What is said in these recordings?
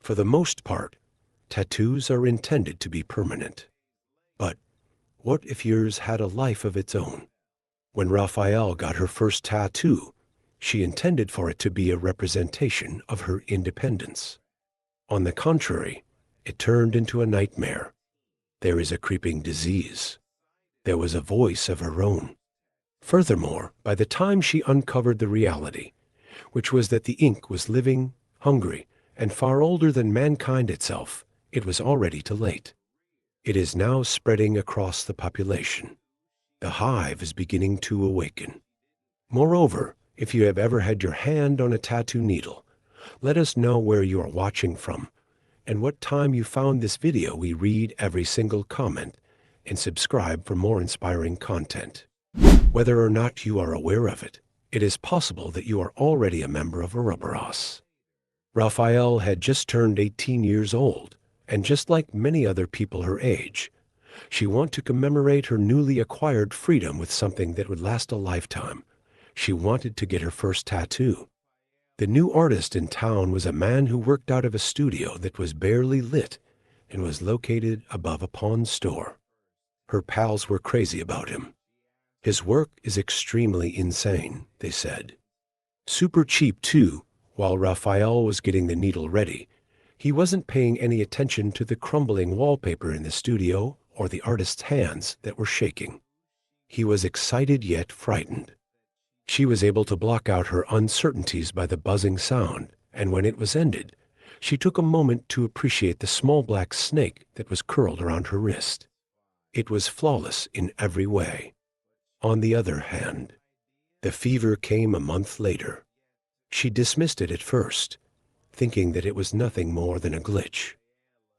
For the most part, tattoos are intended to be permanent. But what if yours had a life of its own? When Raphael got her first tattoo, she intended for it to be a representation of her independence. On the contrary, it turned into a nightmare. There is a creeping disease. There was a voice of her own. Furthermore, by the time she uncovered the reality, which was that the ink was living, hungry, and far older than mankind itself, it was already too late. It is now spreading across the population. The hive is beginning to awaken. Moreover, if you have ever had your hand on a tattoo needle, let us know where you are watching from and what time you found this video. We read every single comment and subscribe for more inspiring content. Whether or not you are aware of it, it is possible that you are already a member of Eurobaros. Raphael had just turned 18 years old, and just like many other people her age, she wanted to commemorate her newly acquired freedom with something that would last a lifetime. She wanted to get her first tattoo. The new artist in town was a man who worked out of a studio that was barely lit and was located above a pawn store. Her pals were crazy about him. His work is extremely insane, they said. Super cheap too. While Raphael was getting the needle ready, he wasn't paying any attention to the crumbling wallpaper in the studio or the artist's hands that were shaking. He was excited yet frightened. She was able to block out her uncertainties by the buzzing sound, and when it was ended, she took a moment to appreciate the small black snake that was curled around her wrist. It was flawless in every way. On the other hand, the fever came a month later. She dismissed it at first, thinking that it was nothing more than a glitch.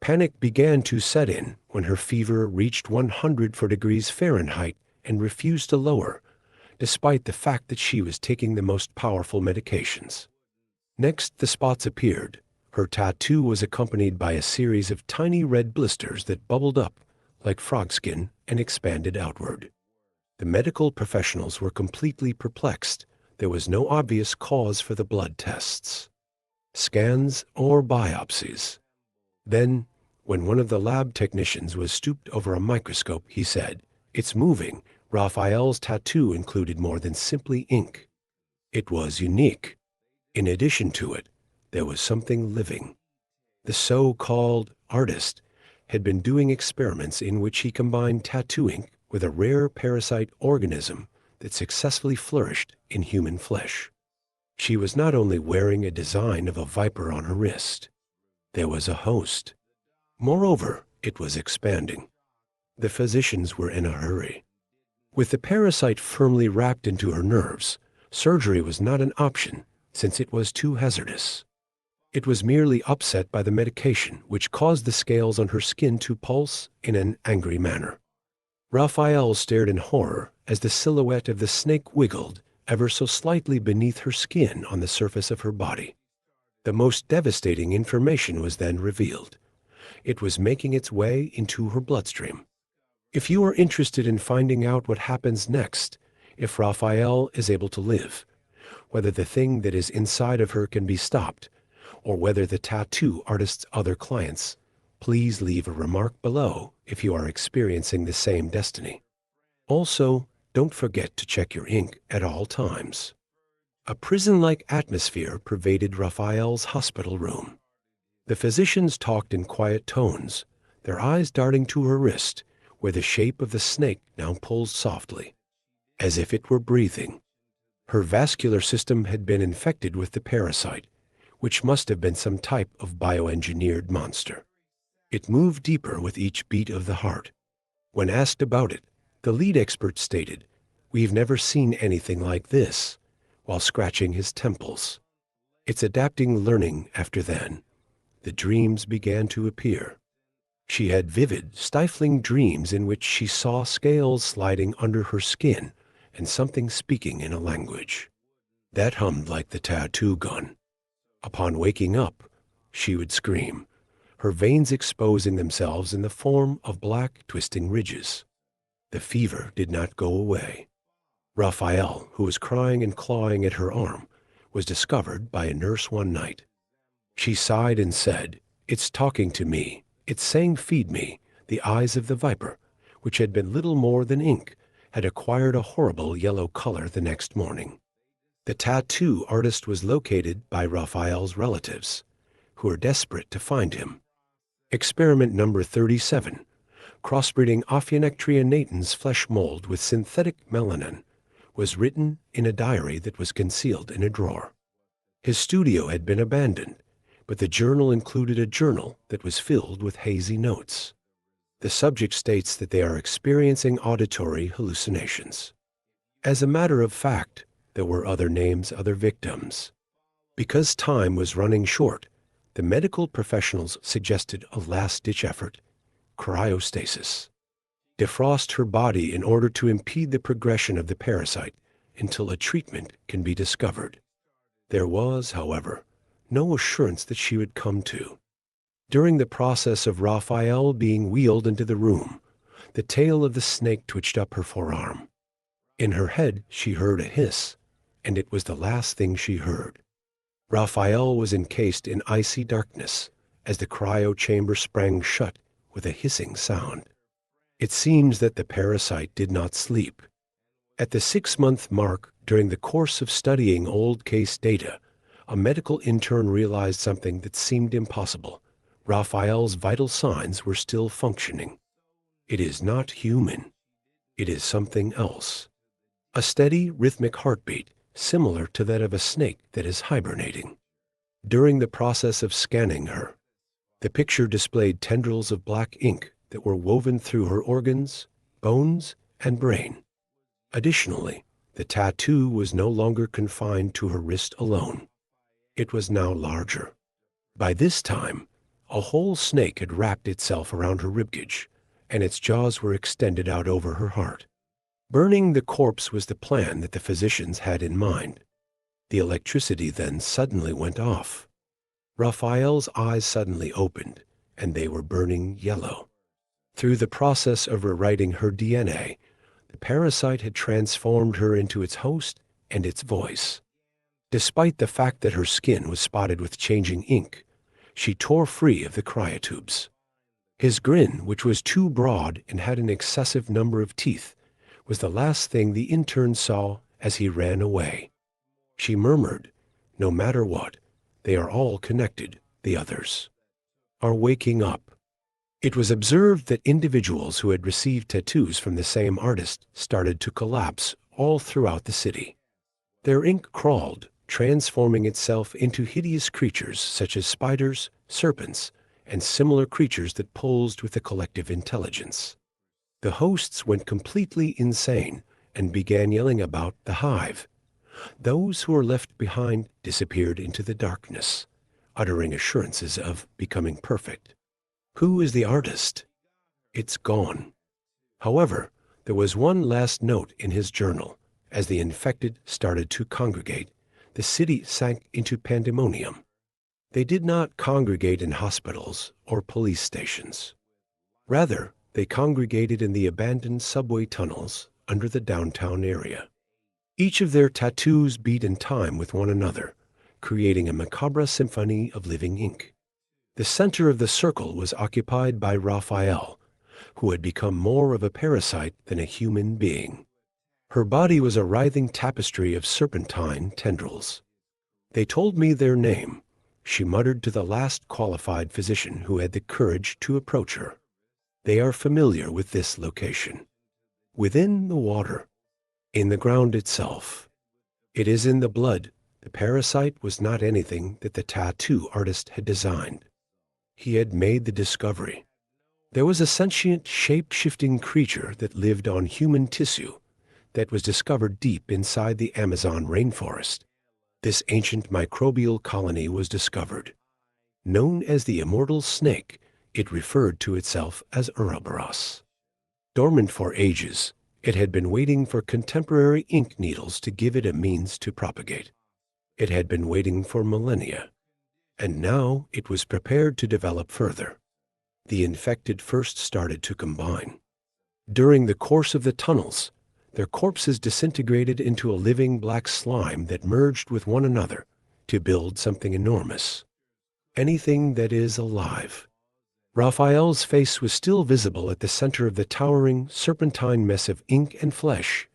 Panic began to set in when her fever reached 104 degrees Fahrenheit and refused to lower, despite the fact that she was taking the most powerful medications. Next, the spots appeared. Her tattoo was accompanied by a series of tiny red blisters that bubbled up like frog skin and expanded outward. The medical professionals were completely perplexed. There was no obvious cause for the blood tests, scans, or biopsies. Then, when one of the lab technicians was stooped over a microscope, he said, "It's moving." Raphael's tattoo included more than simply ink. It was unique. In addition to it, there was something living. The so-called artist had been doing experiments in which he combined tattoo ink with a rare parasite organism that successfully flourished in human flesh. She was not only wearing a design of a viper on her wrist. There was a host. Moreover, it was expanding. The physicians were in a hurry. With the parasite firmly wrapped into her nerves, surgery was not an option since it was too hazardous. It was merely upset by the medication, which caused the scales on her skin to pulse in an angry manner. Raphael stared in horror as the silhouette of the snake wiggled ever so slightly beneath her skin on the surface of her body. The most devastating information was then revealed. It was making its way into her bloodstream. If you are interested in finding out what happens next, if Raphael is able to live, whether the thing that is inside of her can be stopped, or whether the tattoo artist's other clients, please leave a remark below if you are experiencing the same destiny. Also, don't forget to check your ink at all times. A prison-like atmosphere pervaded Raphael's hospital room. The physicians talked in quiet tones, their eyes darting to her wrist, where the shape of the snake now pulsed softly, as if it were breathing. Her vascular system had been infected with the parasite, which must have been some type of bioengineered monster. It moved deeper with each beat of the heart. When asked about it, the lead expert stated, "We've never seen anything like this," while scratching his temples. It's adapting learning after then. The dreams began to appear. She had vivid, stifling dreams in which she saw scales sliding under her skin and something speaking in a language that hummed like the tattoo gun. Upon waking up, she would scream, her veins exposing themselves in the form of black, twisting ridges. The fever did not go away. Raphael, who was crying and clawing at her arm, was discovered by a nurse one night. She sighed and said, It's talking to me. It's saying, feed me. The eyes of the viper, which had been little more than ink, had acquired a horrible yellow color the next morning. The tattoo artist was located by Raphael's relatives, who were desperate to find him. Experiment number 37, crossbreeding Ophionectria natans flesh mold with synthetic melanin, was written in a diary that was concealed in a drawer. His studio had been abandoned, but the journal included a journal that was filled with hazy notes. The subject states that they are experiencing auditory hallucinations. As a matter of fact, there were other names, other victims. Because time was running short, the medical professionals suggested a last-ditch effort: cryostasis. Defrost her body in order to impede the progression of the parasite until a treatment can be discovered. There was, however, no assurance that she would come to. During the process of Raphael being wheeled into the room, the tail of the snake twitched up her forearm. In her head, she heard a hiss, and it was the last thing she heard. Raphael was encased in icy darkness as the cryo chamber sprang shut with a hissing sound. It seems that the parasite did not sleep. At the 6-month mark, during the course of studying old case data, a medical intern realized something that seemed impossible. Raphael's vital signs were still functioning. It is not human. It is something else. A steady, rhythmic heartbeat, similar to that of a snake that is hibernating. During the process of scanning her, the picture displayed tendrils of black ink that were woven through her organs, bones, and brain. Additionally, the tattoo was no longer confined to her wrist alone. It was now larger. By this time, a whole snake had wrapped itself around her ribcage, and its jaws were extended out over her heart. Burning the corpse was the plan that the physicians had in mind. The electricity then suddenly went off. Raphael's eyes suddenly opened, and they were burning yellow. Through the process of rewriting her DNA, the parasite had transformed her into its host and its voice. Despite the fact that her skin was spotted with changing ink, she tore free of the cryotubes. His grin, which was too broad and had an excessive number of teeth, was the last thing the intern saw as he ran away. She murmured, "No matter what, they are all connected, the others are waking up." It was observed that individuals who had received tattoos from the same artist started to collapse all throughout the city. Their ink crawled, transforming itself into hideous creatures such as spiders, serpents, and similar creatures that posed with a collective intelligence. The hosts went completely insane and began yelling about the hive. Those who were left behind disappeared into the darkness, uttering assurances of becoming perfect. Who is the artist? It's gone. However, there was one last note in his journal. As the infected started to congregate, the city sank into pandemonium. They did not congregate in hospitals or police stations. Rather, they congregated in the abandoned subway tunnels under the downtown area. Each of their tattoos beat in time with one another, creating a macabre symphony of living ink. The center of the circle was occupied by Raphael, who had become more of a parasite than a human being. Her body was a writhing tapestry of serpentine tendrils. "They told me their name," she muttered to the last qualified physician who had the courage to approach her. "They are familiar with this location. Within the water, in the ground itself. It is in the blood." The parasite was not anything that the tattoo artist had designed. He had made the discovery. There was a sentient, shape-shifting creature that lived on human tissue that was discovered deep inside the Amazon rainforest. This ancient microbial colony was discovered. Known as the immortal snake, it referred to itself as Eurobaros. Dormant for ages, it had been waiting for contemporary ink needles to give it a means to propagate. It had been waiting for millennia, and now it was prepared to develop further. The infected first started to combine. During the course of the tunnels, their corpses disintegrated into a living black slime that merged with one another to build something enormous. anything that is alive. Raphael's face was still visible at the center of the towering, serpentine mess of ink and flesh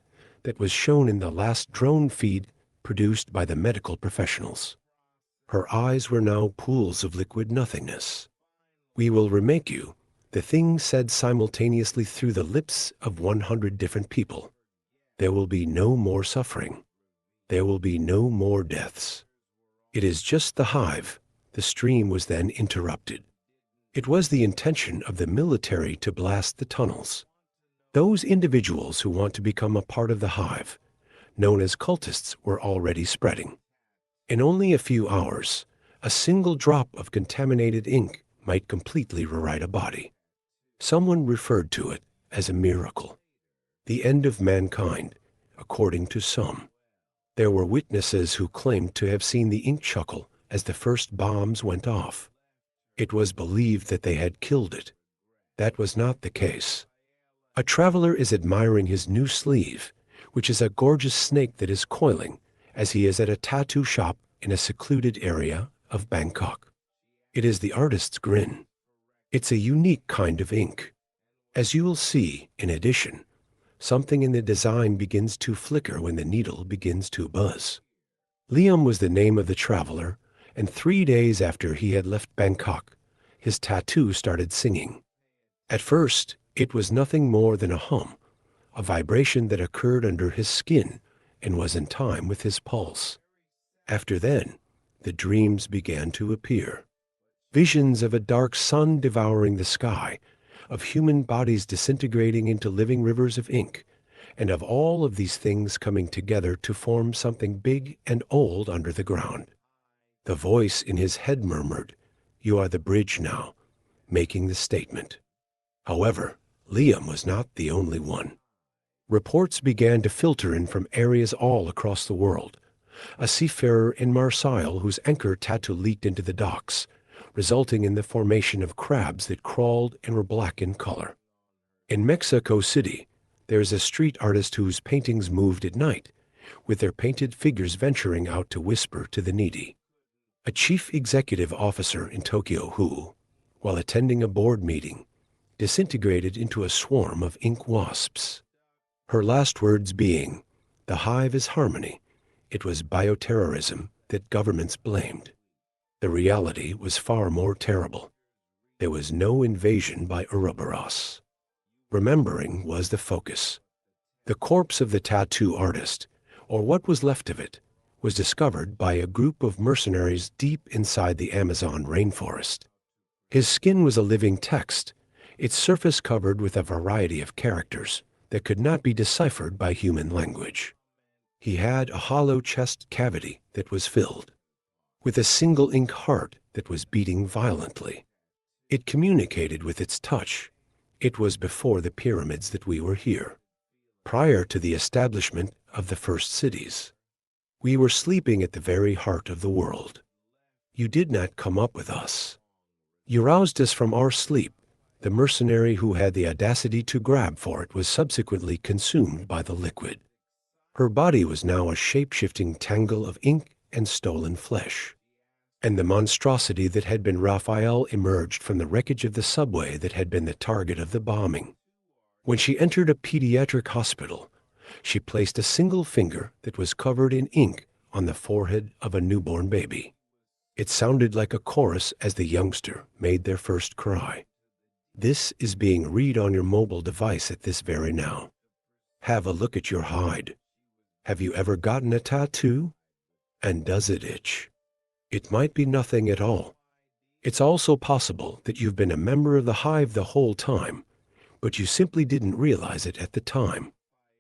that was shown in the last drone feed produced by the medical professionals. Her eyes were now pools of liquid nothingness. "We will remake you," the thing said simultaneously through the lips of 100 different people. "There will be no more suffering. There will be no more deaths." "It is just the hive," the stream was then interrupted. It was the intention of the military to blast the tunnels. Those individuals who want to become a part of the hive, known as cultists, were already spreading. In only a few hours, a single drop of contaminated ink might completely rewrite a body. Someone referred to it as a miracle. The end of mankind, according to some. There were witnesses who claimed to have seen the ink chuckle as the first bombs went off. It was believed that they had killed it. That was not the case. A traveler is admiring his new sleeve, which is a gorgeous snake that is coiling, as he is at a tattoo shop in a secluded area of Bangkok. It is the artist's grin. It's a unique kind of ink. As you will see, in addition, something in the design begins to flicker when the needle begins to buzz. Liam was the name of the traveler, and 3 days after he had left Bangkok, his tattoo started singing. At first, it was nothing more than a hum, a vibration that occurred under his skin and was in time with his pulse. After then, the dreams began to appear. Visions of a dark sun devouring the sky, of human bodies disintegrating into living rivers of ink, and of all of these things coming together to form something big and old under the ground. The voice in his head murmured, "You are the bridge now," making the statement. However, Liam was not the only one. Reports began to filter in from areas all across the world. A seafarer in Marseille whose anchor tattoo leaked into the docks, resulting in the formation of crabs that crawled and were black in color. In Mexico City, there is a street artist whose paintings moved at night, with their painted figures venturing out to whisper to the needy. A chief executive officer in Tokyo who, while attending a board meeting, disintegrated into a swarm of ink wasps. Her last words being, "The hive is harmony." It was bioterrorism that governments blamed. The reality was far more terrible. There was no invasion by Eurobaros. Remembering was the focus. The corpse of the tattoo artist, or what was left of it, was discovered by a group of mercenaries deep inside the Amazon rainforest. His skin was a living text, its surface covered with a variety of characters that could not be deciphered by human language. He had a hollow chest cavity that was filled with a single ink heart that was beating violently. It communicated with its touch. It was before the pyramids that we were here, prior to the establishment of the first cities. We were sleeping at the very heart of the world. You did not come up with us. You roused us from our sleep. The mercenary who had the audacity to grab for it was subsequently consumed by the liquid. Her body was now a shape-shifting tangle of ink and stolen flesh. And the monstrosity that had been Raphael emerged from the wreckage of the subway that had been the target of the bombing. When she entered a pediatric hospital, she placed a single finger that was covered in ink on the forehead of a newborn baby. It sounded like a chorus as the youngster made their first cry. This is being read on your mobile device at this very now. Have a look at your hide. Have you ever gotten a tattoo? And does it itch? It might be nothing at all. It's also possible that you've been a member of the hive the whole time, but you simply didn't realize it at the time.